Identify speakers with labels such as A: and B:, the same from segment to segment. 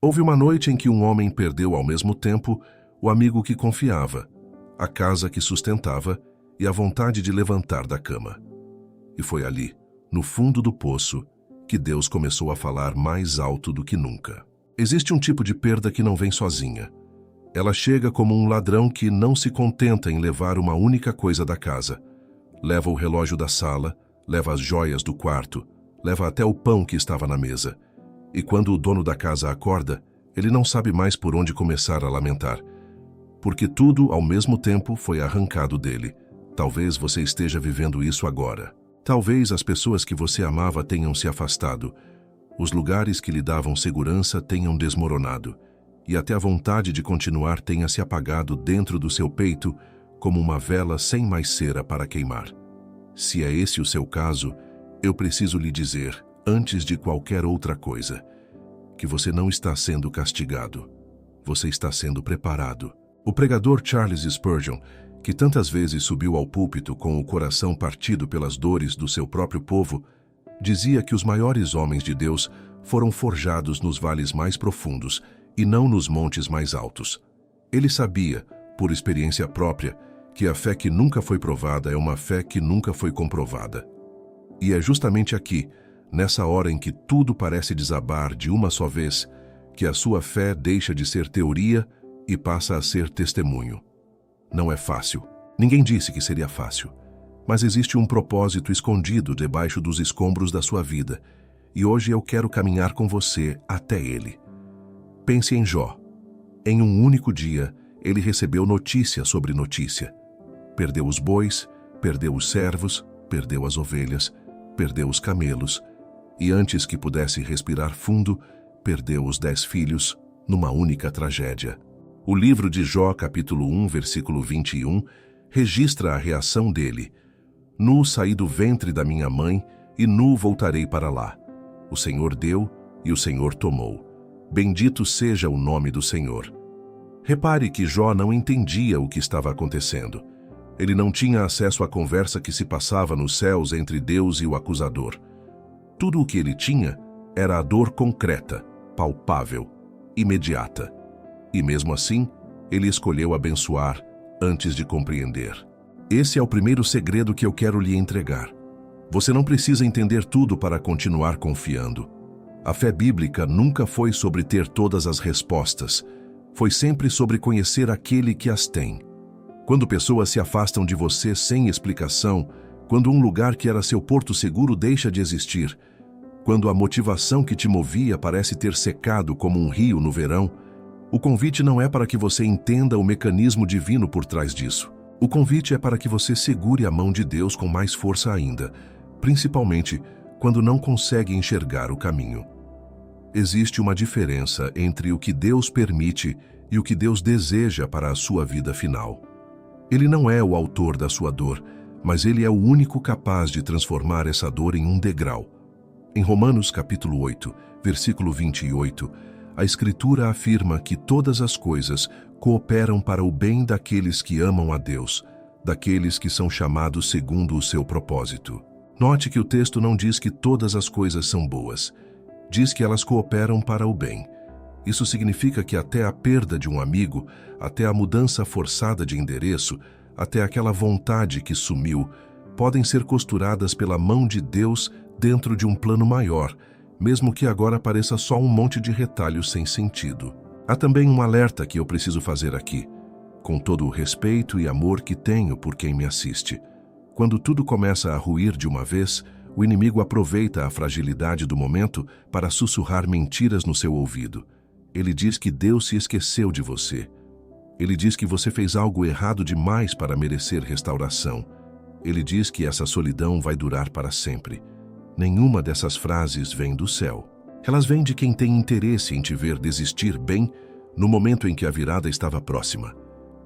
A: Houve uma noite em que um homem perdeu ao mesmo tempo o amigo que confiava, a casa que sustentava e a vontade de levantar da cama. E foi ali, no fundo do poço, que Deus começou a falar mais alto do que nunca. Existe um tipo de perda que não vem sozinha. Ela chega como um ladrão que não se contenta em levar uma única coisa da casa. Leva o relógio da sala, leva as joias do quarto, leva até o pão que estava na mesa. E quando o dono da casa acorda, ele não sabe mais por onde começar a lamentar. Porque tudo, ao mesmo tempo, foi arrancado dele. Talvez você esteja vivendo isso agora. Talvez as pessoas que você amava tenham se afastado. Os lugares que lhe davam segurança tenham desmoronado. E até a vontade de continuar tenha se apagado dentro do seu peito como uma vela sem mais cera para queimar. Se é esse o seu caso, eu preciso lhe dizer, antes de qualquer outra coisa, que você não está sendo castigado. Você está sendo preparado. O pregador Charles Spurgeon, que tantas vezes subiu ao púlpito com o coração partido pelas dores do seu próprio povo, dizia que os maiores homens de Deus foram forjados nos vales mais profundos e não nos montes mais altos. Ele sabia, por experiência própria, que a fé que nunca foi provada é uma fé que nunca foi comprovada. E é justamente aqui, nessa hora em que tudo parece desabar de uma só vez, que a sua fé deixa de ser teoria e passa a ser testemunho. Não é fácil. Ninguém disse que seria fácil. Mas existe um propósito escondido debaixo dos escombros da sua vida, e hoje eu quero caminhar com você até ele. Pense em Jó. Em um único dia, ele recebeu notícia sobre notícia. Perdeu os bois, perdeu os servos, perdeu as ovelhas, perdeu os camelos, e antes que pudesse respirar fundo, perdeu os 10 filhos numa única tragédia. O livro de Jó, capítulo 1, versículo 21, registra a reação dele. Nu saí do ventre da minha mãe, e nu voltarei para lá. O Senhor deu, e o Senhor tomou. Bendito seja o nome do Senhor. Repare que Jó não entendia o que estava acontecendo. Ele não tinha acesso à conversa que se passava nos céus entre Deus e o acusador. Tudo o que ele tinha era a dor concreta, palpável, imediata. E mesmo assim, ele escolheu abençoar antes de compreender. Esse é o primeiro segredo que eu quero lhe entregar. Você não precisa entender tudo para continuar confiando. A fé bíblica nunca foi sobre ter todas as respostas. Foi sempre sobre conhecer aquele que as tem. Quando pessoas se afastam de você sem explicação, quando um lugar que era seu porto seguro deixa de existir, quando a motivação que te movia parece ter secado como um rio no verão, o convite não é para que você entenda o mecanismo divino por trás disso. O convite é para que você segure a mão de Deus com mais força ainda, principalmente quando não consegue enxergar o caminho. Existe uma diferença entre o que Deus permite e o que Deus deseja para a sua vida final. Ele não é o autor da sua dor, mas ele é o único capaz de transformar essa dor em um degrau. Em Romanos capítulo 8, versículo 28, a Escritura afirma que todas as coisas cooperam para o bem daqueles que amam a Deus, daqueles que são chamados segundo o seu propósito. Note que o texto não diz que todas as coisas são boas. Diz que elas cooperam para o bem. Isso significa que até a perda de um amigo, até a mudança forçada de endereço, até aquela vontade que sumiu, podem ser costuradas pela mão de Deus dentro de um plano maior, mesmo que agora pareça só um monte de retalhos sem sentido. Há também um alerta que eu preciso fazer aqui, com todo o respeito e amor que tenho por quem me assiste. Quando tudo começa a ruir de uma vez, o inimigo aproveita a fragilidade do momento para sussurrar mentiras no seu ouvido. Ele diz que Deus se esqueceu de você. Ele diz que você fez algo errado demais para merecer restauração. Ele diz que essa solidão vai durar para sempre. Nenhuma dessas frases vem do céu. Elas vêm de quem tem interesse em te ver desistir bem no momento em que a virada estava próxima.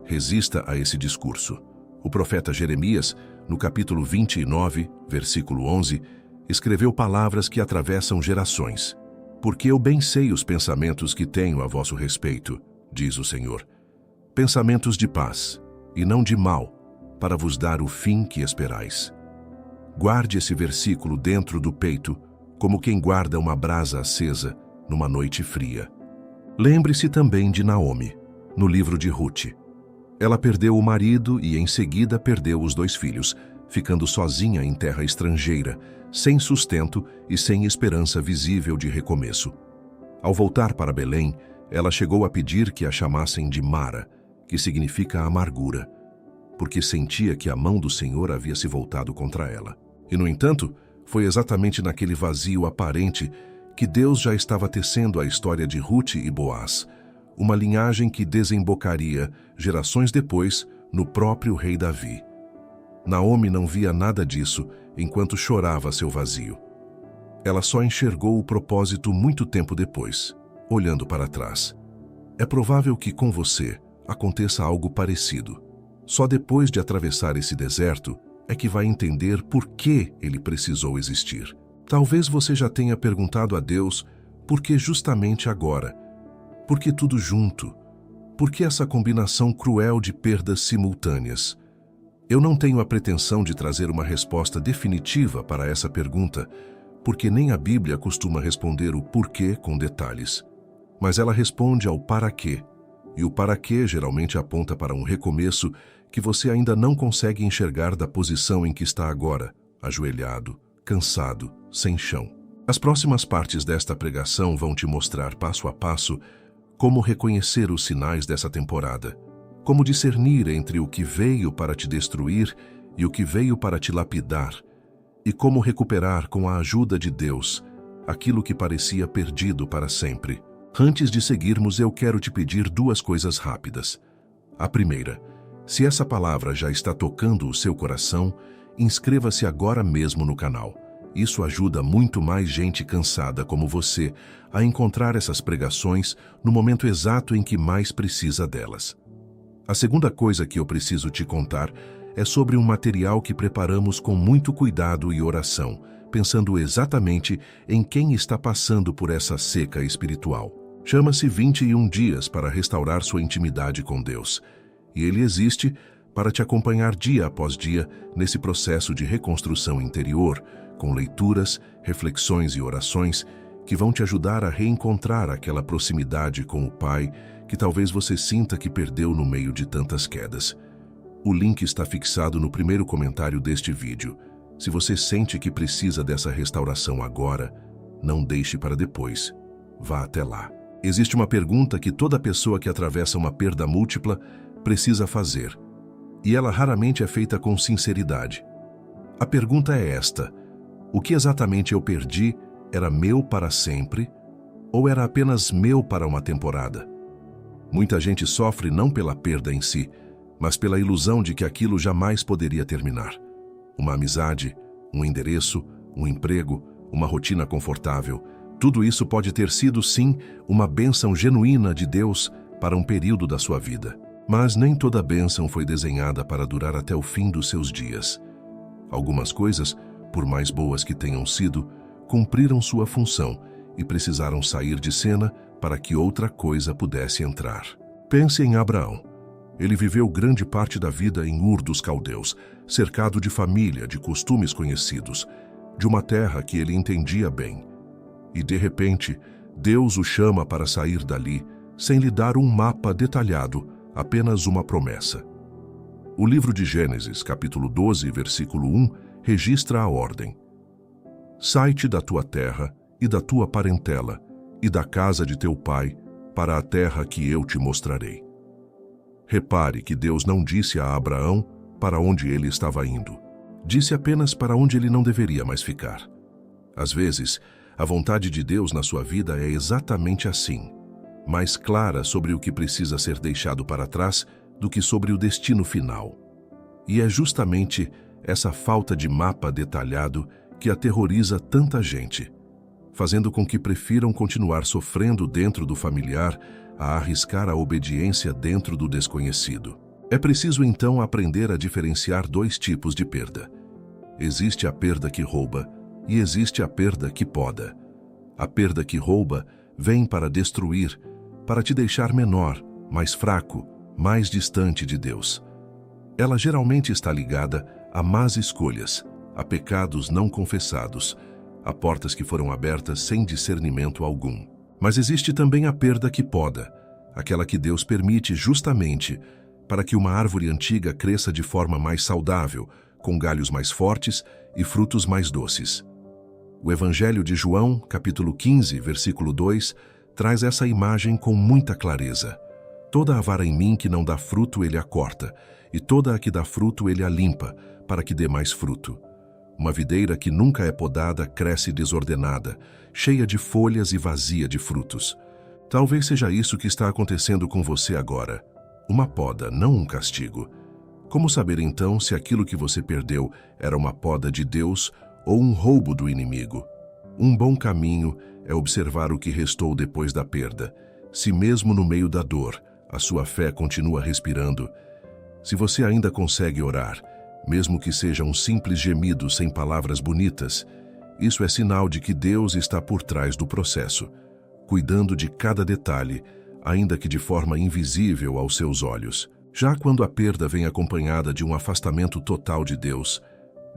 A: Resista a esse discurso. O profeta Jeremias, no capítulo 29, versículo 11, escreveu palavras que atravessam gerações. Porque eu bem sei os pensamentos que tenho a vosso respeito, diz o Senhor. Pensamentos de paz, e não de mal, para vos dar o fim que esperais. Guarde esse versículo dentro do peito, como quem guarda uma brasa acesa numa noite fria. Lembre-se também de Naomi, no livro de Ruth. Ela perdeu o marido e em seguida perdeu os 2 filhos, ficando sozinha em terra estrangeira, sem sustento e sem esperança visível de recomeço. Ao voltar para Belém, ela chegou a pedir que a chamassem de Mara, que significa amargura, porque sentia que a mão do Senhor havia se voltado contra ela. E, no entanto, foi exatamente naquele vazio aparente que Deus já estava tecendo a história de Ruth e Boaz, uma linhagem que desembocaria, gerações depois, no próprio rei Davi. Naomi não via nada disso enquanto chorava seu vazio. Ela só enxergou o propósito muito tempo depois, olhando para trás. É provável que com você aconteça algo parecido. Só depois de atravessar esse deserto é que vai entender por que ele precisou existir. Talvez você já tenha perguntado a Deus por que justamente agora? Por que tudo junto? Por que essa combinação cruel de perdas simultâneas? Eu não tenho a pretensão de trazer uma resposta definitiva para essa pergunta, porque nem a Bíblia costuma responder o porquê com detalhes. Mas ela responde ao para quê, e o para quê geralmente aponta para um recomeço que você ainda não consegue enxergar da posição em que está agora, ajoelhado, cansado, sem chão. As próximas partes desta pregação vão te mostrar passo a passo como reconhecer os sinais dessa temporada, como discernir entre o que veio para te destruir e o que veio para te lapidar, e como recuperar com a ajuda de Deus aquilo que parecia perdido para sempre. Antes de seguirmos, eu quero te pedir 2 coisas rápidas. A primeira, se essa palavra já está tocando o seu coração, inscreva-se agora mesmo no canal. Isso ajuda muito mais gente cansada como você a encontrar essas pregações no momento exato em que mais precisa delas. A segunda coisa que eu preciso te contar é sobre um material que preparamos com muito cuidado e oração, pensando exatamente em quem está passando por essa seca espiritual. Chama-se 21 dias para restaurar sua intimidade com Deus, e ele existe para te acompanhar dia após dia nesse processo de reconstrução interior, com leituras, reflexões e orações que vão te ajudar a reencontrar aquela proximidade com o Pai que talvez você sinta que perdeu no meio de tantas quedas. O link está fixado no primeiro comentário deste vídeo. Se você sente que precisa dessa restauração agora, não deixe para depois. Vá até lá. Existe uma pergunta que toda pessoa que atravessa uma perda múltipla precisa fazer, e ela raramente é feita com sinceridade. A pergunta é esta: o que exatamente eu perdi era meu para sempre ou era apenas meu para uma temporada? Muita gente sofre não pela perda em si, mas pela ilusão de que aquilo jamais poderia terminar. Uma amizade, um endereço, um emprego, uma rotina confortável, tudo isso pode ter sido, sim, uma bênção genuína de Deus para um período da sua vida. Mas nem toda bênção foi desenhada para durar até o fim dos seus dias. Algumas coisas, por mais boas que tenham sido, cumpriram sua função e precisaram sair de cena para que outra coisa pudesse entrar. Pense em Abraão. Ele viveu grande parte da vida em Ur dos Caldeus, cercado de família, de costumes conhecidos, de uma terra que ele entendia bem. E, de repente, Deus o chama para sair dali, sem lhe dar um mapa detalhado, apenas uma promessa. O livro de Gênesis, capítulo 12, versículo 1, registra a ordem: Sai-te da tua terra e da tua parentela e da casa de teu pai para a terra que eu te mostrarei. Repare que Deus não disse a Abraão para onde ele estava indo. Disse apenas para onde ele não deveria mais ficar. Às vezes, a vontade de Deus na sua vida é exatamente assim, mais clara sobre o que precisa ser deixado para trás do que sobre o destino final. E é justamente essa falta de mapa detalhado que aterroriza tanta gente, fazendo com que prefiram continuar sofrendo dentro do familiar a arriscar a obediência dentro do desconhecido. É preciso então aprender a diferenciar 2 tipos de perda. Existe a perda que rouba e existe a perda que poda. A perda que rouba vem para destruir, para te deixar menor, mais fraco, mais distante de Deus. Ela geralmente está ligada a más escolhas, a pecados não confessados, a portas que foram abertas sem discernimento algum. Mas existe também a perda que poda, aquela que Deus permite justamente para que uma árvore antiga cresça de forma mais saudável, com galhos mais fortes e frutos mais doces. O Evangelho de João, capítulo 15, versículo 2, traz essa imagem com muita clareza. Toda a vara em mim que não dá fruto ele a corta, e toda a que dá fruto ele a limpa, para que dê mais fruto. Uma videira que nunca é podada cresce desordenada, cheia de folhas e vazia de frutos. Talvez seja isso que está acontecendo com você agora. Uma poda, não um castigo. Como saber então se aquilo que você perdeu era uma poda de Deus ou um roubo do inimigo? Um bom caminho é observar o que restou depois da perda. Se mesmo no meio da dor, a sua fé continua respirando. Se você ainda consegue orar, mesmo que seja um simples gemido sem palavras bonitas, isso é sinal de que Deus está por trás do processo, cuidando de cada detalhe, ainda que de forma invisível aos seus olhos. Já quando a perda vem acompanhada de um afastamento total de Deus,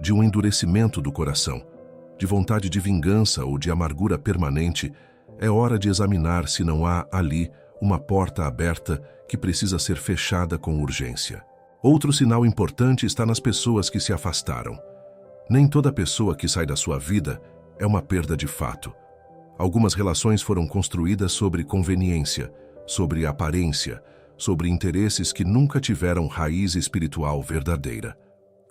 A: de um endurecimento do coração, de vontade de vingança ou de amargura permanente, é hora de examinar se não há ali uma porta aberta que precisa ser fechada com urgência. Outro sinal importante está nas pessoas que se afastaram. Nem toda pessoa que sai da sua vida é uma perda de fato. Algumas relações foram construídas sobre conveniência, sobre aparência, sobre interesses que nunca tiveram raiz espiritual verdadeira.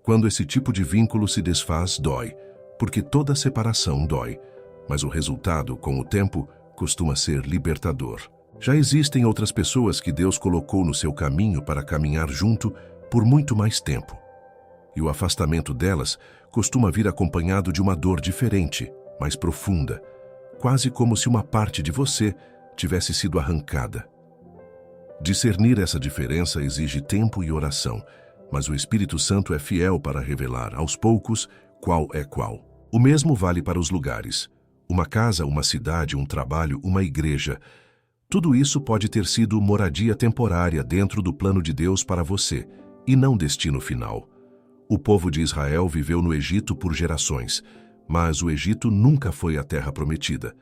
A: Quando esse tipo de vínculo se desfaz, dói, porque toda separação dói, mas o resultado, com o tempo, costuma ser libertador. Já existem outras pessoas que Deus colocou no seu caminho para caminhar junto por muito mais tempo. E o afastamento delas costuma vir acompanhado de uma dor diferente, mais profunda, quase como se uma parte de você tivesse sido arrancada. Discernir essa diferença exige tempo e oração, mas o Espírito Santo é fiel para revelar, aos poucos, qual é qual. O mesmo vale para os lugares. Uma casa, uma cidade, um trabalho, uma igreja. Tudo isso pode ter sido moradia temporária dentro do plano de Deus para você, e não destino final. O povo de Israel viveu no Egito por gerações, mas o Egito nunca foi a terra prometida.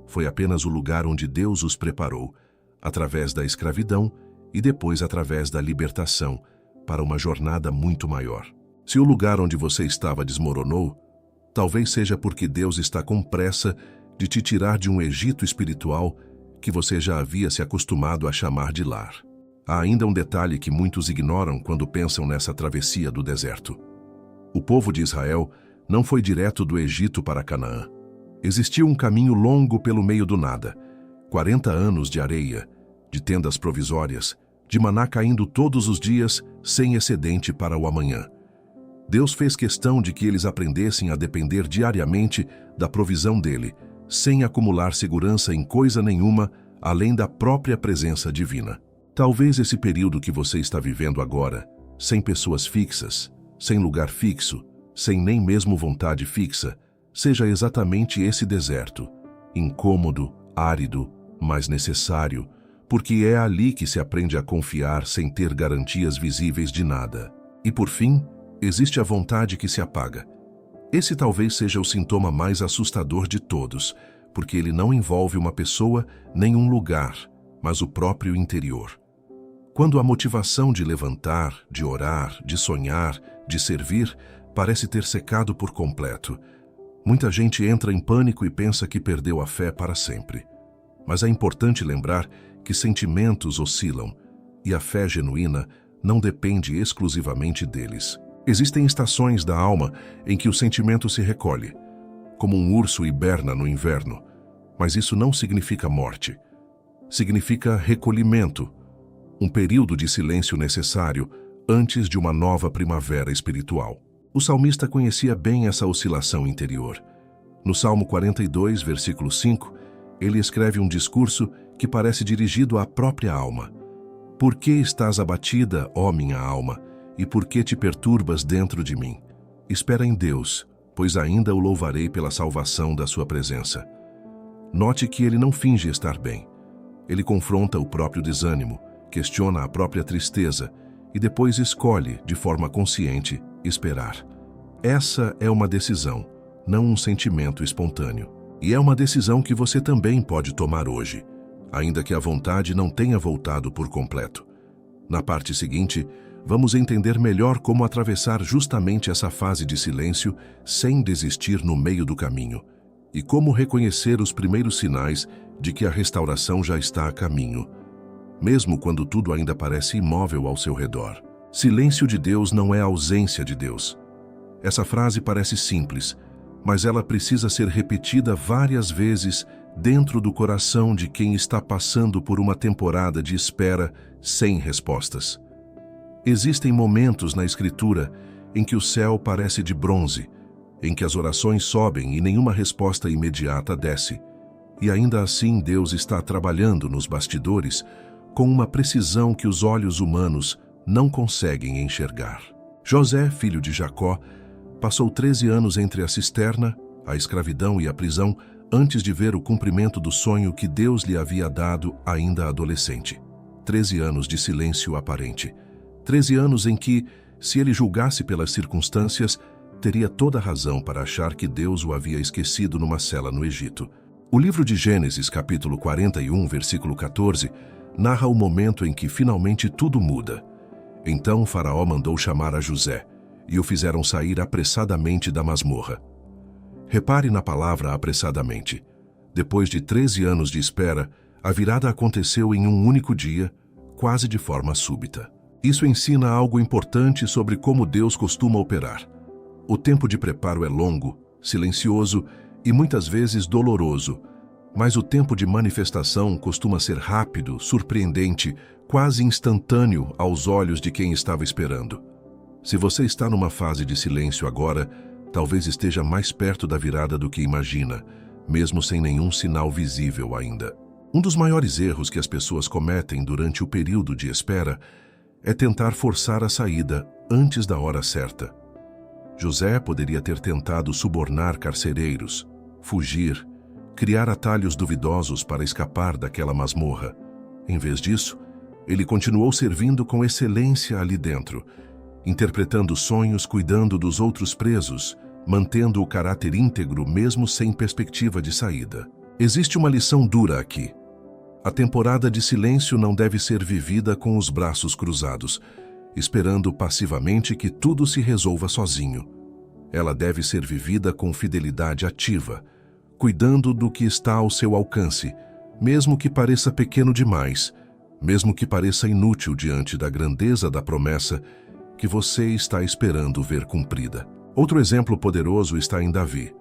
A: Foi apenas o lugar onde Deus os preparou, através da escravidão e depois através da libertação, para uma jornada muito maior. Se o lugar onde você estava desmoronou, talvez seja porque Deus está com pressa de te tirar de um Egito espiritual que você já havia se acostumado a chamar de lar. Há ainda um detalhe que muitos ignoram quando pensam nessa travessia do deserto. O povo de Israel não foi direto do Egito para Canaã. Existiu um caminho longo pelo meio do nada, 40 anos de areia, de tendas provisórias, de maná caindo todos os dias, sem excedente para o amanhã. Deus fez questão de que eles aprendessem a depender diariamente da provisão dele, sem acumular segurança em coisa nenhuma, além da própria presença divina. Talvez esse período que você está vivendo agora, sem pessoas fixas, sem lugar fixo, sem nem mesmo vontade fixa, seja exatamente esse deserto, incômodo, árido, mas necessário, porque é ali que se aprende a confiar sem ter garantias visíveis de nada. E por fim, existe a vontade que se apaga. Esse talvez seja o sintoma mais assustador de todos, porque ele não envolve uma pessoa nem um lugar, mas o próprio interior. Quando a motivação de levantar, de orar, de sonhar, de servir, parece ter secado por completo, muita gente entra em pânico e pensa que perdeu a fé para sempre. Mas é importante lembrar que sentimentos oscilam, e a fé genuína não depende exclusivamente deles. Existem estações da alma em que o sentimento se recolhe, como um urso hiberna no inverno, mas isso não significa morte. Significa recolhimento, um período de silêncio necessário antes de uma nova primavera espiritual. O salmista conhecia bem essa oscilação interior. No Salmo 42, versículo 5, ele escreve um discurso que parece dirigido à própria alma. Por que estás abatida, ó minha alma, e por que te perturbas dentro de mim? Espera em Deus, pois ainda o louvarei pela salvação da sua presença. Note que ele não finge estar bem. Ele confronta o próprio desânimo, questiona a própria tristeza e depois escolhe, de forma consciente, esperar. Essa é uma decisão, não um sentimento espontâneo. E é uma decisão que você também pode tomar hoje, ainda que a vontade não tenha voltado por completo. Na parte seguinte, vamos entender melhor como atravessar justamente essa fase de silêncio sem desistir no meio do caminho, e como reconhecer os primeiros sinais de que a restauração já está a caminho, mesmo quando tudo ainda parece imóvel ao seu redor. Silêncio de Deus não é ausência de Deus. Essa frase parece simples, mas ela precisa ser repetida várias vezes dentro do coração de quem está passando por uma temporada de espera sem respostas. Existem momentos na Escritura em que o céu parece de bronze, em que as orações sobem e nenhuma resposta imediata desce. E ainda assim Deus está trabalhando nos bastidores com uma precisão que os olhos humanos não conseguem enxergar. José, filho de Jacó, passou 13 anos entre a cisterna, a escravidão e a prisão antes de ver o cumprimento do sonho que Deus lhe havia dado ainda adolescente. 13 anos de silêncio aparente. 13 anos em que, se ele julgasse pelas circunstâncias, teria toda razão para achar que Deus o havia esquecido numa cela no Egito. O livro de Gênesis, capítulo 41, versículo 14, narra o momento em que finalmente tudo muda. Então o faraó mandou chamar a José, e o fizeram sair apressadamente da masmorra. Repare na palavra apressadamente. Depois de 13 anos de espera, a virada aconteceu em um único dia, quase de forma súbita. Isso ensina algo importante sobre como Deus costuma operar. O tempo de preparo é longo, silencioso e muitas vezes doloroso, mas o tempo de manifestação costuma ser rápido, surpreendente, quase instantâneo aos olhos de quem estava esperando. Se você está numa fase de silêncio agora, talvez esteja mais perto da virada do que imagina, mesmo sem nenhum sinal visível ainda. Um dos maiores erros que as pessoas cometem durante o período de espera é tentar forçar a saída antes da hora certa. José poderia ter tentado subornar carcereiros, fugir, criar atalhos duvidosos para escapar daquela masmorra. Em vez disso, ele continuou servindo com excelência ali dentro, interpretando sonhos, cuidando dos outros presos, mantendo o caráter íntegro mesmo sem perspectiva de saída. Existe uma lição dura aqui. A temporada de silêncio não deve ser vivida com os braços cruzados, esperando passivamente que tudo se resolva sozinho. Ela deve ser vivida com fidelidade ativa, cuidando do que está ao seu alcance, mesmo que pareça pequeno demais, mesmo que pareça inútil diante da grandeza da promessa que você está esperando ver cumprida. Outro exemplo poderoso está em Davi,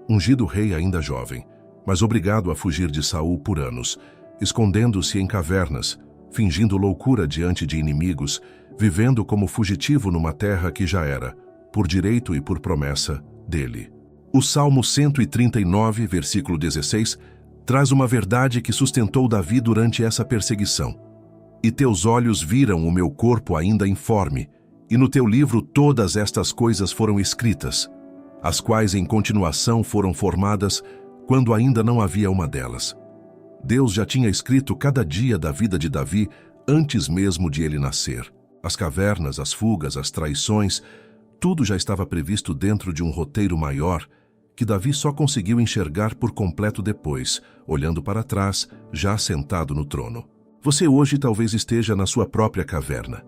A: ungido rei ainda jovem, mas obrigado a fugir de Saul por anos, escondendo-se em cavernas, fingindo loucura diante de inimigos, vivendo como fugitivo numa terra que já era, por direito e por promessa, dele. O Salmo 139, versículo 16, traz uma verdade que sustentou Davi durante essa perseguição. E teus olhos viram o meu corpo ainda informe, e no teu livro todas estas coisas foram escritas, as quais em continuação foram formadas quando ainda não havia uma delas. Deus já tinha escrito cada dia da vida de Davi antes mesmo de ele nascer. As cavernas, as fugas, as traições, tudo já estava previsto dentro de um roteiro maior que Davi só conseguiu enxergar por completo depois, olhando para trás, já sentado no trono. Você hoje talvez esteja na sua própria caverna.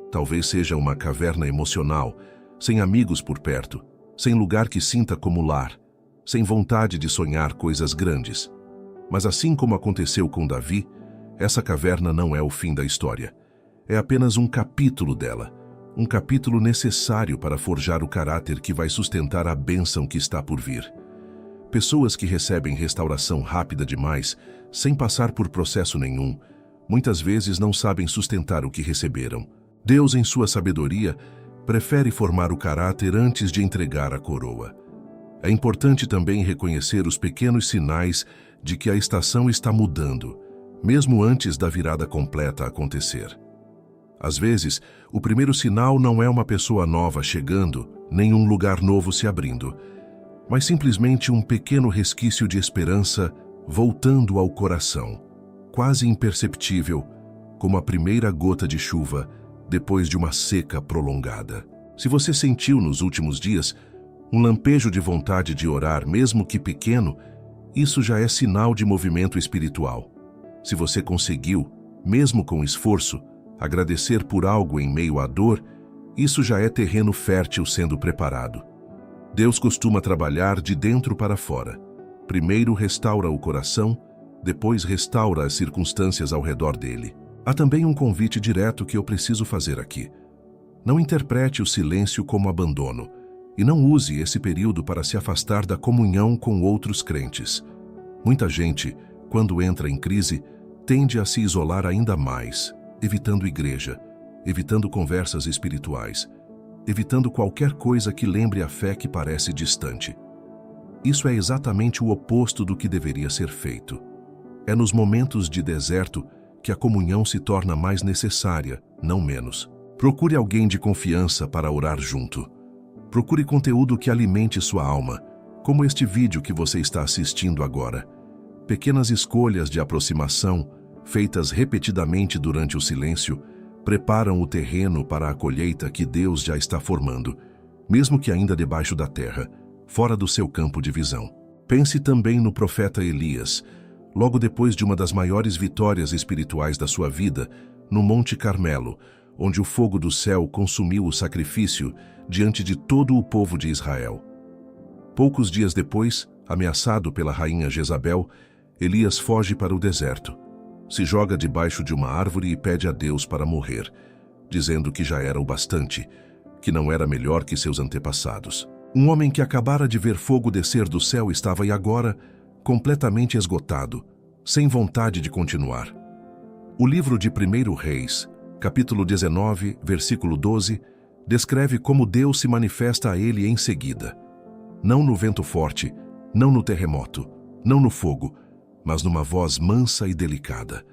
A: Talvez seja uma caverna emocional, sem amigos por perto, sem lugar que sinta como lar, sem vontade de sonhar coisas grandes. Mas assim como aconteceu com Davi, essa caverna não é o fim da história. É apenas um capítulo dela, um capítulo necessário para forjar o caráter que vai sustentar a bênção que está por vir. Pessoas que recebem restauração rápida demais, sem passar por processo nenhum, muitas vezes não sabem sustentar o que receberam. Deus, em sua sabedoria, prefere formar o caráter antes de entregar a coroa. É importante também reconhecer os pequenos sinais de que a estação está mudando, mesmo antes da virada completa acontecer. Às vezes, o primeiro sinal não é uma pessoa nova chegando, nem um lugar novo se abrindo, mas simplesmente um pequeno resquício de esperança voltando ao coração, quase imperceptível, como a primeira gota de chuva depois de uma seca prolongada. Se você sentiu nos últimos dias um lampejo de vontade de orar, mesmo que pequeno, Isso já é sinal de movimento espiritual. Se você conseguiu, mesmo com esforço, agradecer por algo em meio à dor, isso já é terreno fértil sendo preparado. Deus costuma trabalhar de dentro para fora. Primeiro restaura o coração, depois restaura as circunstâncias ao redor dele. Há também um convite direto que eu preciso fazer aqui. Não interprete o silêncio como abandono e não use esse período para se afastar da comunhão com outros crentes. Muita gente, quando entra em crise, tende a se isolar ainda mais, evitando igreja, evitando conversas espirituais, evitando qualquer coisa que lembre a fé que parece distante. Isso é exatamente o oposto do que deveria ser feito. É nos momentos de deserto que a comunhão se torna mais necessária, não menos. Procure alguém de confiança para orar junto. Procure conteúdo que alimente sua alma, como este vídeo que você está assistindo agora. Pequenas escolhas de aproximação, feitas repetidamente durante o silêncio, preparam o terreno para a colheita que Deus já está formando, mesmo que ainda debaixo da terra, fora do seu campo de visão. Pense também no profeta Elias, logo depois de uma das maiores vitórias espirituais da sua vida, no Monte Carmelo, onde o fogo do céu consumiu o sacrifício diante de todo o povo de Israel. Poucos dias depois, ameaçado pela rainha Jezabel, Elias foge para o deserto. Se joga debaixo de uma árvore e pede a Deus para morrer, dizendo que já era o bastante, que não era melhor que seus antepassados. Um homem que acabara de ver fogo descer do céu estava aí agora completamente esgotado, sem vontade de continuar. O livro de 1 Reis, capítulo 19, versículo 12, descreve como Deus se manifesta a ele em seguida. Não no vento forte, não no terremoto, não no fogo, mas numa voz mansa e delicada.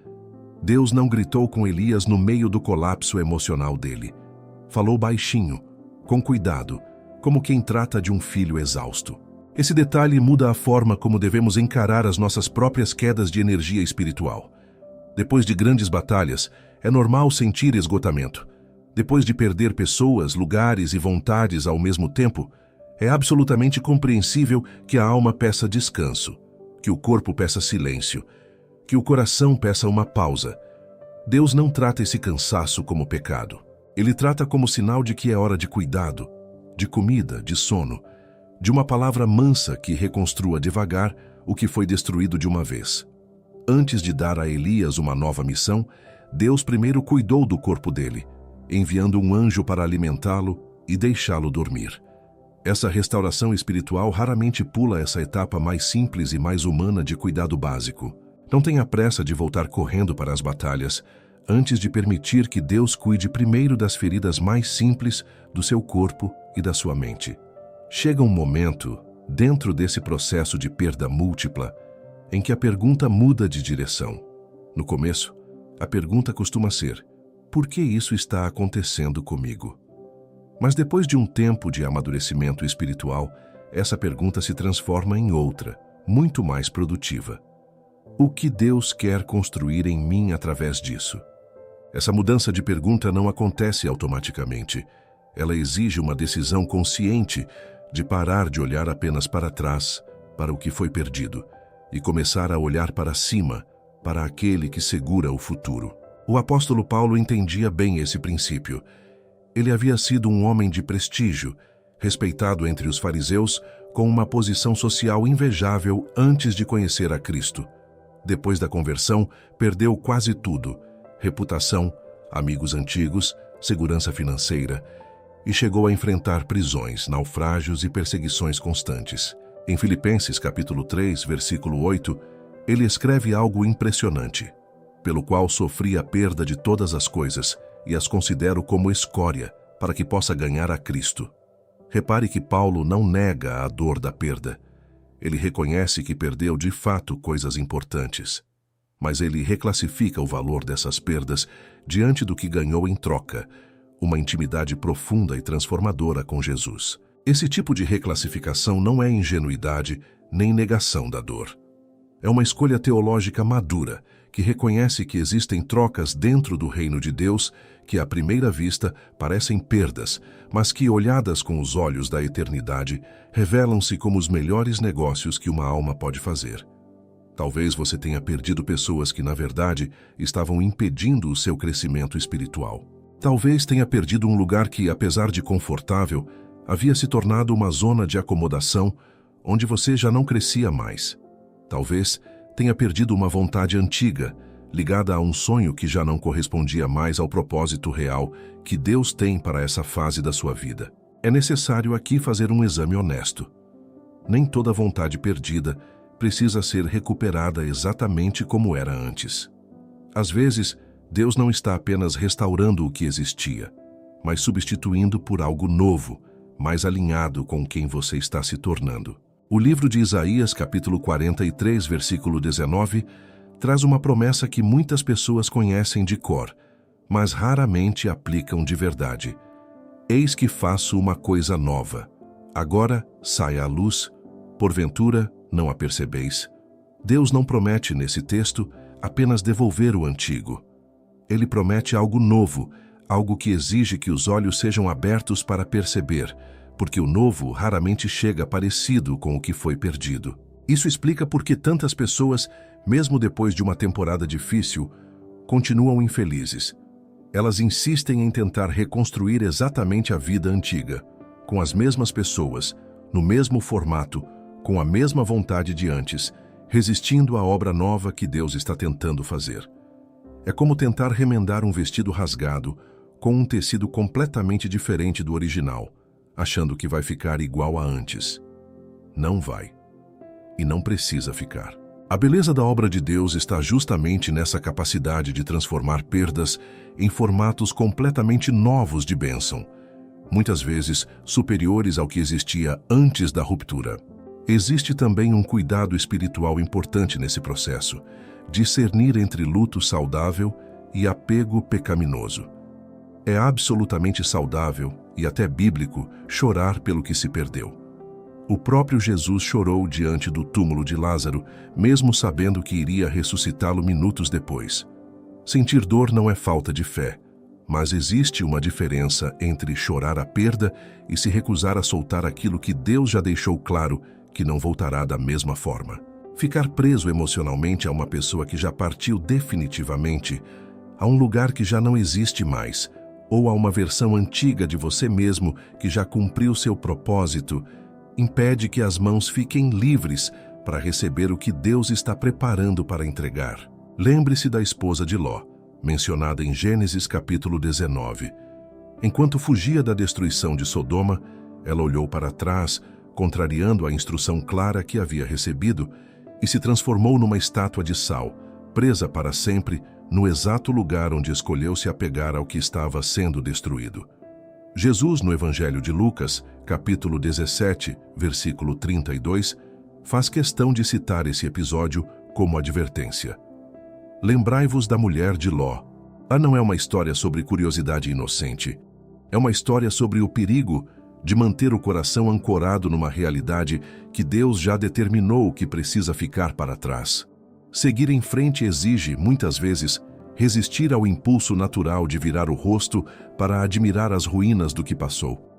A: Deus não gritou com Elias no meio do colapso emocional dele. Falou baixinho, com cuidado, como quem trata de um filho exausto. Esse detalhe muda a forma como devemos encarar as nossas próprias quedas de energia espiritual. Depois de grandes batalhas, é normal sentir esgotamento. Depois de perder pessoas, lugares e vontades ao mesmo tempo, é absolutamente compreensível que a alma peça descanso, que o corpo peça silêncio, que o coração peça uma pausa. Deus não trata esse cansaço como pecado. Ele trata como sinal de que é hora de cuidado, de comida, de sono, de uma palavra mansa que reconstrua devagar o que foi destruído de uma vez. Antes de dar a Elias uma nova missão, Deus primeiro cuidou do corpo dele, enviando um anjo para alimentá-lo e deixá-lo dormir. Essa restauração espiritual raramente pula essa etapa mais simples e mais humana de cuidado básico. Não tenha pressa de voltar correndo para as batalhas, antes de permitir que Deus cuide primeiro das feridas mais simples do seu corpo e da sua mente. Chega um momento, dentro desse processo de perda múltipla, em que a pergunta muda de direção. No começo, a pergunta costuma ser: por que isso está acontecendo comigo? Mas depois de um tempo de amadurecimento espiritual, essa pergunta se transforma em outra, muito mais produtiva. O que Deus quer construir em mim através disso? Essa mudança de pergunta não acontece automaticamente. Ela exige uma decisão consciente de parar de olhar apenas para trás, para o que foi perdido, e começar a olhar para cima, para aquele que segura o futuro. O apóstolo Paulo entendia bem esse princípio. Ele havia sido um homem de prestígio, respeitado entre os fariseus, com uma posição social invejável antes de conhecer a Cristo. Depois da conversão, perdeu quase tudo: reputação, amigos antigos, segurança financeira, e chegou a enfrentar prisões, naufrágios e perseguições constantes. Em Filipenses capítulo 3, versículo 8, ele escreve algo impressionante: pelo qual sofri a perda de todas as coisas, e as considero como escória, para que possa ganhar a Cristo. Repare que Paulo não nega a dor da perda. Ele reconhece que perdeu de fato coisas importantes, mas ele reclassifica o valor dessas perdas diante do que ganhou em troca: uma intimidade profunda e transformadora com Jesus. Esse tipo de reclassificação não é ingenuidade nem negação da dor. É uma escolha teológica madura, que reconhece que existem trocas dentro do reino de Deus que, à primeira vista, parecem perdas, mas que, olhadas com os olhos da eternidade, revelam-se como os melhores negócios que uma alma pode fazer. Talvez você tenha perdido pessoas que, na verdade, estavam impedindo o seu crescimento espiritual. Talvez tenha perdido um lugar que, apesar de confortável, havia se tornado uma zona de acomodação onde você já não crescia mais. Talvez tenha perdido uma vontade antiga, ligada a um sonho que já não correspondia mais ao propósito real que Deus tem para essa fase da sua vida. É necessário aqui fazer um exame honesto. Nem toda vontade perdida precisa ser recuperada exatamente como era antes. Às vezes, Deus não está apenas restaurando o que existia, mas substituindo por algo novo, mais alinhado com quem você está se tornando. O livro de Isaías, capítulo 43, versículo 19, traz uma promessa que muitas pessoas conhecem de cor, mas raramente aplicam de verdade. Eis que faço uma coisa nova. Agora sai à luz, porventura não a percebeis. Deus não promete nesse texto apenas devolver o antigo. Ele promete algo novo, algo que exige que os olhos sejam abertos para perceber, porque o novo raramente chega parecido com o que foi perdido. Isso explica por que tantas pessoas, mesmo depois de uma temporada difícil, continuam infelizes. Elas insistem em tentar reconstruir exatamente a vida antiga, com as mesmas pessoas, no mesmo formato, com a mesma vontade de antes, resistindo à obra nova que Deus está tentando fazer. É como tentar remendar um vestido rasgado com um tecido completamente diferente do original, achando que vai ficar igual a antes. Não vai. E não precisa ficar. A beleza da obra de Deus está justamente nessa capacidade de transformar perdas em formatos completamente novos de bênção, muitas vezes superiores ao que existia antes da ruptura. Existe também um cuidado espiritual importante nesse processo, discernir entre luto saudável e apego pecaminoso. É absolutamente saudável e até bíblico chorar pelo que se perdeu. O próprio Jesus chorou diante do túmulo de Lázaro, mesmo sabendo que iria ressuscitá-lo minutos depois. Sentir dor não é falta de fé, mas existe uma diferença entre chorar a perda e se recusar a soltar aquilo que Deus já deixou claro que não voltará da mesma forma. Ficar preso emocionalmente a uma pessoa que já partiu definitivamente, a um lugar que já não existe mais, ou a uma versão antiga de você mesmo que já cumpriu seu propósito, impede que as mãos fiquem livres para receber o que Deus está preparando para entregar. Lembre-se da esposa de Ló, mencionada em Gênesis capítulo 19. Enquanto fugia da destruição de Sodoma, ela olhou para trás, contrariando a instrução clara que havia recebido, e se transformou numa estátua de sal, presa para sempre no exato lugar onde escolheu se apegar ao que estava sendo destruído. Jesus, no Evangelho de Lucas, capítulo 17, versículo 32, faz questão de citar esse episódio como advertência. Lembrai-vos da mulher de Ló. Não é uma história sobre curiosidade inocente. É uma história sobre o perigo de manter o coração ancorado numa realidade que Deus já determinou que precisa ficar para trás. Seguir em frente exige, muitas vezes, resistir ao impulso natural de virar o rosto para admirar as ruínas do que passou.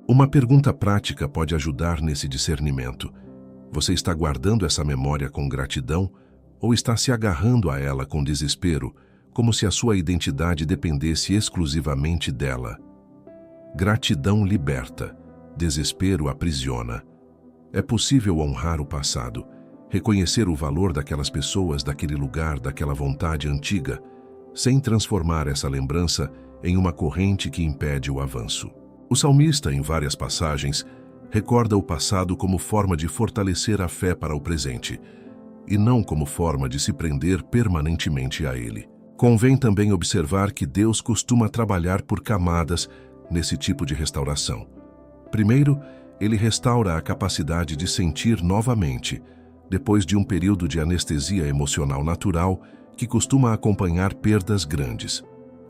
A: Uma pergunta prática pode ajudar nesse discernimento. Você está guardando essa memória com gratidão ou está se agarrando a ela com desespero, como se a sua identidade dependesse exclusivamente dela? Gratidão liberta, desespero aprisiona. É possível honrar o passado, reconhecer o valor daquelas pessoas, daquele lugar, daquela vontade antiga, sem transformar essa lembrança em uma corrente que impede o avanço. O salmista, em várias passagens, recorda o passado como forma de fortalecer a fé para o presente, e não como forma de se prender permanentemente a ele. Convém também observar que Deus costuma trabalhar por camadas nesse tipo de restauração. Primeiro, ele restaura a capacidade de sentir novamente, depois de um período de anestesia emocional natural que costuma acompanhar perdas grandes.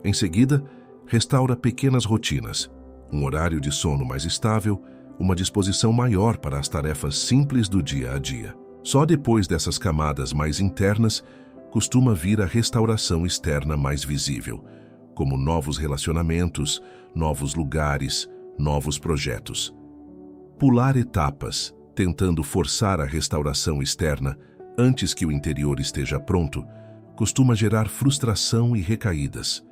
A: Em seguida, restaura pequenas rotinas, um horário de sono mais estável, uma disposição maior para as tarefas simples do dia a dia. Só depois dessas camadas mais internas, costuma vir a restauração externa mais visível, como novos relacionamentos, novos lugares, novos projetos. Pular etapas, tentando forçar a restauração externa, antes que o interior esteja pronto, costuma gerar frustração e recaídas.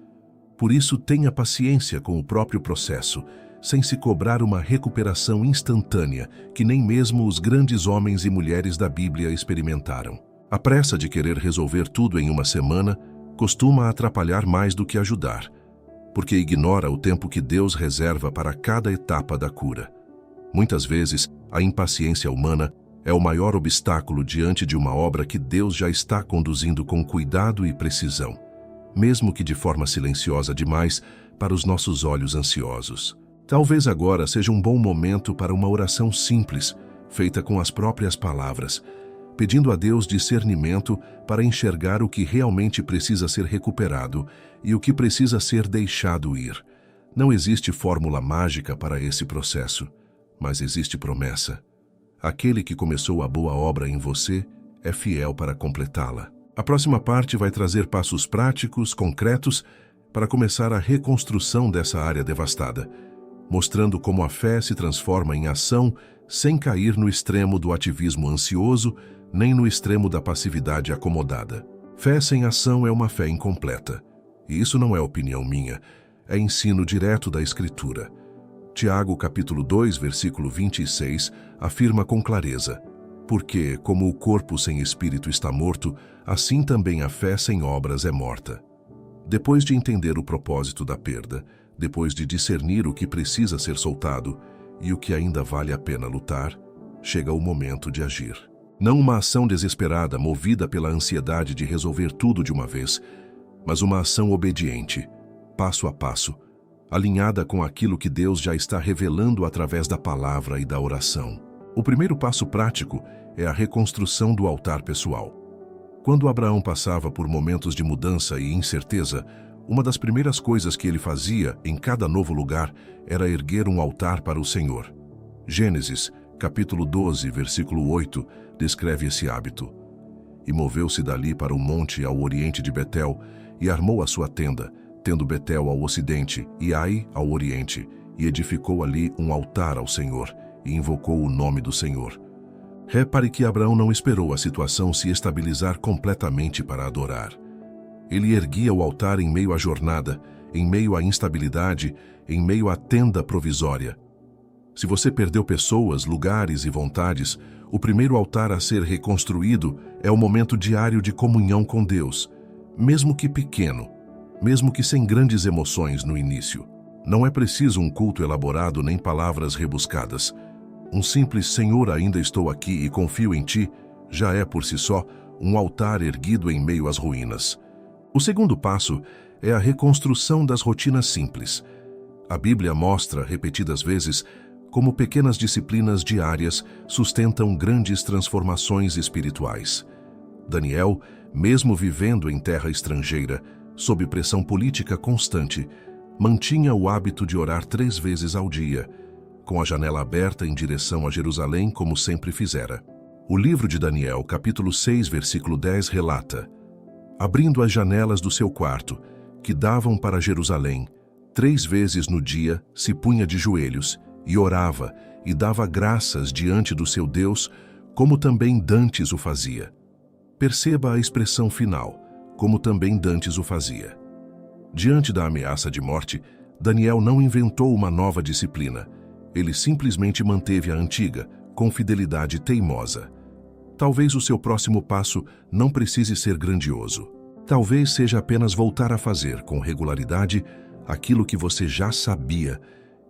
A: Por isso, tenha paciência com o próprio processo, sem se cobrar uma recuperação instantânea que nem mesmo os grandes homens e mulheres da Bíblia experimentaram. A pressa de querer resolver tudo em uma semana costuma atrapalhar mais do que ajudar, porque ignora o tempo que Deus reserva para cada etapa da cura. Muitas vezes, a impaciência humana é o maior obstáculo diante de uma obra que Deus já está conduzindo com cuidado e precisão, mesmo que de forma silenciosa demais para os nossos olhos ansiosos. Talvez agora seja um bom momento para uma oração simples, feita com as próprias palavras, pedindo a Deus discernimento para enxergar o que realmente precisa ser recuperado e o que precisa ser deixado ir. Não existe fórmula mágica para esse processo, mas existe promessa. Aquele que começou a boa obra em você é fiel para completá-la. A próxima parte vai trazer passos práticos, concretos, para começar a reconstrução dessa área devastada, mostrando como a fé se transforma em ação sem cair no extremo do ativismo ansioso, nem no extremo da passividade acomodada. Fé sem ação é uma fé incompleta. E isso não é opinião minha, é ensino direto da Escritura. Tiago, capítulo 2, versículo 26, afirma com clareza: porque, como o corpo sem espírito está morto, assim também a fé sem obras é morta. Depois de entender o propósito da perda, depois de discernir o que precisa ser soltado e o que ainda vale a pena lutar, chega o momento de agir. Não uma ação desesperada, movida pela ansiedade de resolver tudo de uma vez, mas uma ação obediente, passo a passo, alinhada com aquilo que Deus já está revelando através da palavra e da oração. O primeiro passo prático é a reconstrução do altar pessoal. Quando Abraão passava por momentos de mudança e incerteza, uma das primeiras coisas que ele fazia em cada novo lugar era erguer um altar para o Senhor. Gênesis, capítulo 12, versículo 8, descreve esse hábito. E moveu-se dali para um monte ao oriente de Betel, e armou a sua tenda, tendo Betel ao ocidente e Ai ao oriente, e edificou ali um altar ao Senhor, e invocou o nome do Senhor. Repare que Abraão não esperou a situação se estabilizar completamente para adorar. Ele erguia o altar em meio à jornada, em meio à instabilidade, em meio à tenda provisória. Se você perdeu pessoas, lugares e vontades, o primeiro altar a ser reconstruído é o momento diário de comunhão com Deus, mesmo que pequeno, mesmo que sem grandes emoções no início. Não é preciso um culto elaborado nem palavras rebuscadas. Um simples Senhor, ainda estou aqui e confio em Ti, já é por si só um altar erguido em meio às ruínas. O segundo passo é a reconstrução das rotinas simples. A Bíblia mostra, repetidas vezes, como pequenas disciplinas diárias sustentam grandes transformações espirituais. Daniel, mesmo vivendo em terra estrangeira, sob pressão política constante, mantinha o hábito de orar 3 vezes ao dia, com a janela aberta em direção a Jerusalém, como sempre fizera. O livro de Daniel, capítulo 6, versículo 10, relata: abrindo as janelas do seu quarto, que davam para Jerusalém, 3 vezes no dia se punha de joelhos, e orava, e dava graças diante do seu Deus, como também dantes o fazia. Perceba a expressão final, como também dantes o fazia. Diante da ameaça de morte, Daniel não inventou uma nova disciplina. Ele simplesmente manteve a antiga, com fidelidade teimosa. Talvez o seu próximo passo não precise ser grandioso. Talvez seja apenas voltar a fazer com regularidade aquilo que você já sabia,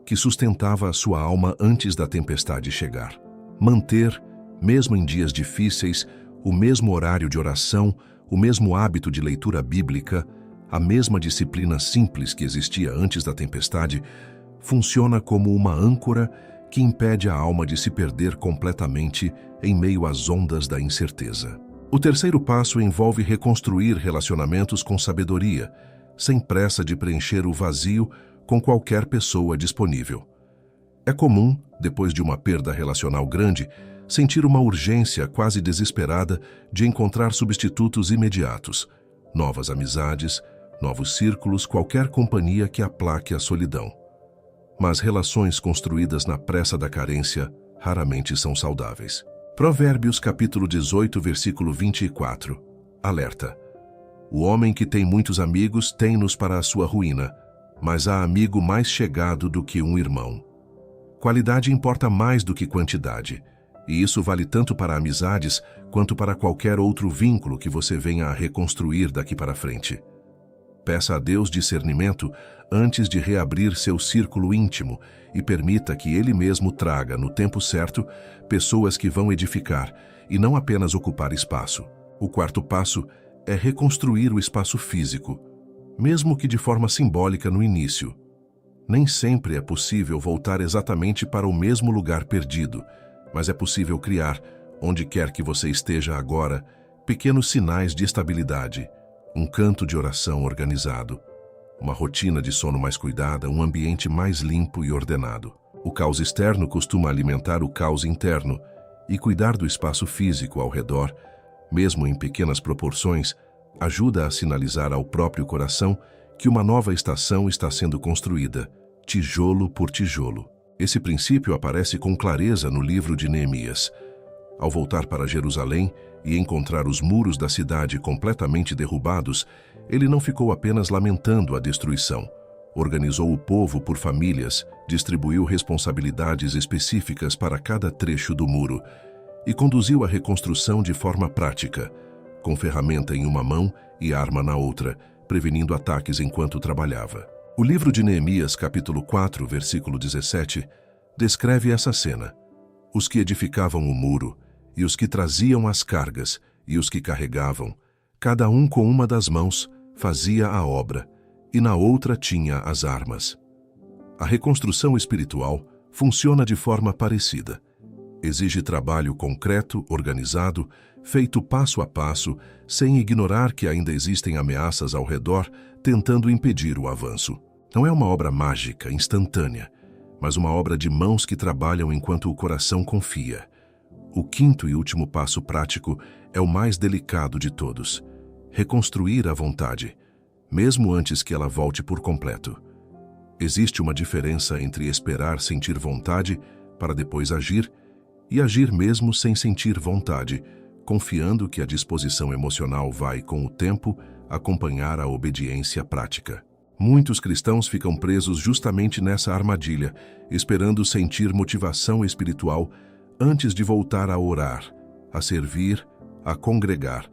A: que sustentava a sua alma antes da tempestade chegar. Manter, mesmo em dias difíceis, o mesmo horário de oração, o mesmo hábito de leitura bíblica, a mesma disciplina simples que existia antes da tempestade, funciona como uma âncora que impede a alma de se perder completamente em meio às ondas da incerteza. O terceiro passo envolve reconstruir relacionamentos com sabedoria, sem pressa de preencher o vazio com qualquer pessoa disponível. É comum, depois de uma perda relacional grande, sentir uma urgência quase desesperada de encontrar substitutos imediatos, novas amizades, novos círculos, qualquer companhia que aplaque a solidão. Mas relações construídas na pressa da carência raramente são saudáveis. Provérbios capítulo 18, versículo 24. Alerta. O homem que tem muitos amigos tem-nos para a sua ruína, mas há amigo mais chegado do que um irmão. Qualidade importa mais do que quantidade, e isso vale tanto para amizades quanto para qualquer outro vínculo que você venha a reconstruir daqui para frente. Peça a Deus discernimento antes de reabrir seu círculo íntimo e permita que Ele mesmo traga, no tempo certo, pessoas que vão edificar e não apenas ocupar espaço. O quarto passo é reconstruir o espaço físico, mesmo que de forma simbólica no início. Nem sempre é possível voltar exatamente para o mesmo lugar perdido, mas é possível criar, onde quer que você esteja agora, pequenos sinais de estabilidade, um canto de oração organizado, uma rotina de sono mais cuidada, um ambiente mais limpo e ordenado. O caos externo costuma alimentar o caos interno, e cuidar do espaço físico ao redor, mesmo em pequenas proporções, ajuda a sinalizar ao próprio coração que uma nova estação está sendo construída, tijolo por tijolo. Esse princípio aparece com clareza no livro de Neemias. Ao voltar para Jerusalém e encontrar os muros da cidade completamente derrubados, ele não ficou apenas lamentando a destruição. Organizou o povo por famílias, distribuiu responsabilidades específicas para cada trecho do muro e conduziu a reconstrução de forma prática, com ferramenta em uma mão e arma na outra, prevenindo ataques enquanto trabalhava. O livro de Neemias, capítulo 4, versículo 17, descreve essa cena. Os que edificavam o muro, e os que traziam as cargas, e os que carregavam, cada um com uma das mãos, fazia a obra, e na outra tinha as armas. A reconstrução espiritual funciona de forma parecida. Exige trabalho concreto, organizado, feito passo a passo, sem ignorar que ainda existem ameaças ao redor tentando impedir o avanço. Não é uma obra mágica, instantânea, mas uma obra de mãos que trabalham enquanto o coração confia. O quinto e último passo prático é o mais delicado de todos: reconstruir a vontade, mesmo antes que ela volte por completo. Existe uma diferença entre esperar sentir vontade para depois agir e agir mesmo sem sentir vontade, confiando que a disposição emocional vai, com o tempo, acompanhar a obediência prática. Muitos cristãos ficam presos justamente nessa armadilha, esperando sentir motivação espiritual antes de voltar a orar, a servir, a congregar.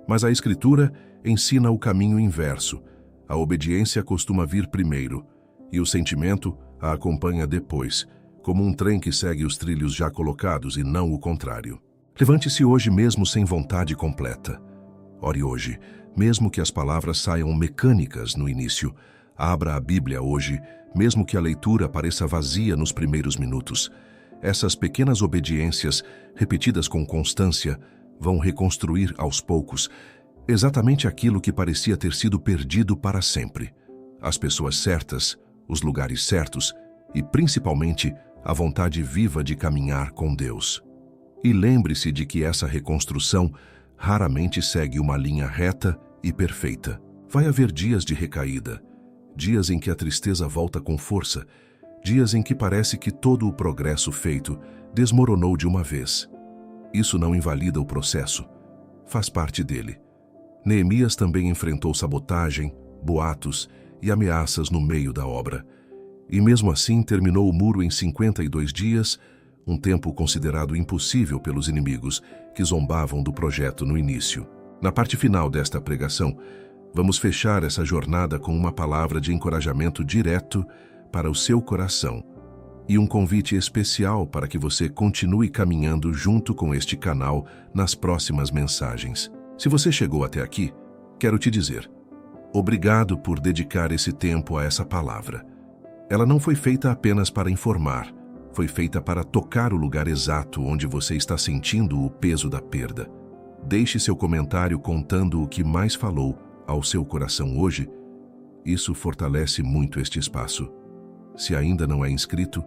A: Mas a Escritura ensina o caminho inverso. A obediência costuma vir primeiro, e o sentimento a acompanha depois, como um trem que segue os trilhos já colocados e não o contrário. Levante-se hoje mesmo sem vontade completa. Ore hoje, mesmo que as palavras saiam mecânicas no início. Abra a Bíblia hoje, mesmo que a leitura pareça vazia nos primeiros minutos. Essas pequenas obediências, repetidas com constância, vão reconstruir aos poucos exatamente aquilo que parecia ter sido perdido para sempre. As pessoas certas, os lugares certos e, principalmente, a vontade viva de caminhar com Deus. E lembre-se de que essa reconstrução raramente segue uma linha reta e perfeita. Vai haver dias de recaída, dias em que a tristeza volta com força, dias em que parece que todo o progresso feito desmoronou de uma vez. Isso não invalida o processo, faz parte dele. Neemias também enfrentou sabotagem, boatos e ameaças no meio da obra. E mesmo assim terminou o muro em 52 dias, um tempo considerado impossível pelos inimigos que zombavam do projeto no início. Na parte final desta pregação, vamos fechar essa jornada com uma palavra de encorajamento direto para o seu coração e um convite especial para que você continue caminhando junto com este canal nas próximas mensagens. Se você chegou até aqui, quero te dizer: obrigado por dedicar esse tempo a essa palavra. Ela não foi feita apenas para informar, foi feita para tocar o lugar exato onde você está sentindo o peso da perda. Deixe seu comentário contando o que mais falou ao seu coração hoje. Isso fortalece muito este espaço. Se ainda não é inscrito,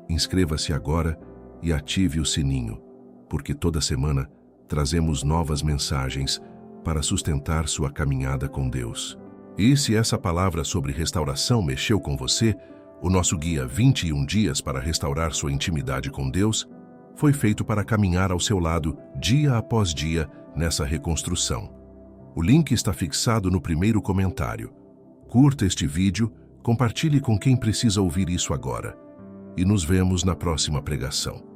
A: inscreva-se agora e ative o sininho, porque toda semana trazemos novas mensagens para sustentar sua caminhada com Deus. E se essa palavra sobre restauração mexeu com você, o nosso guia 21 dias para restaurar sua intimidade com Deus foi feito para caminhar ao seu lado dia após dia nessa reconstrução. O link está fixado no primeiro comentário. Curta este vídeo, compartilhe com quem precisa ouvir isso agora. E nos vemos na próxima pregação.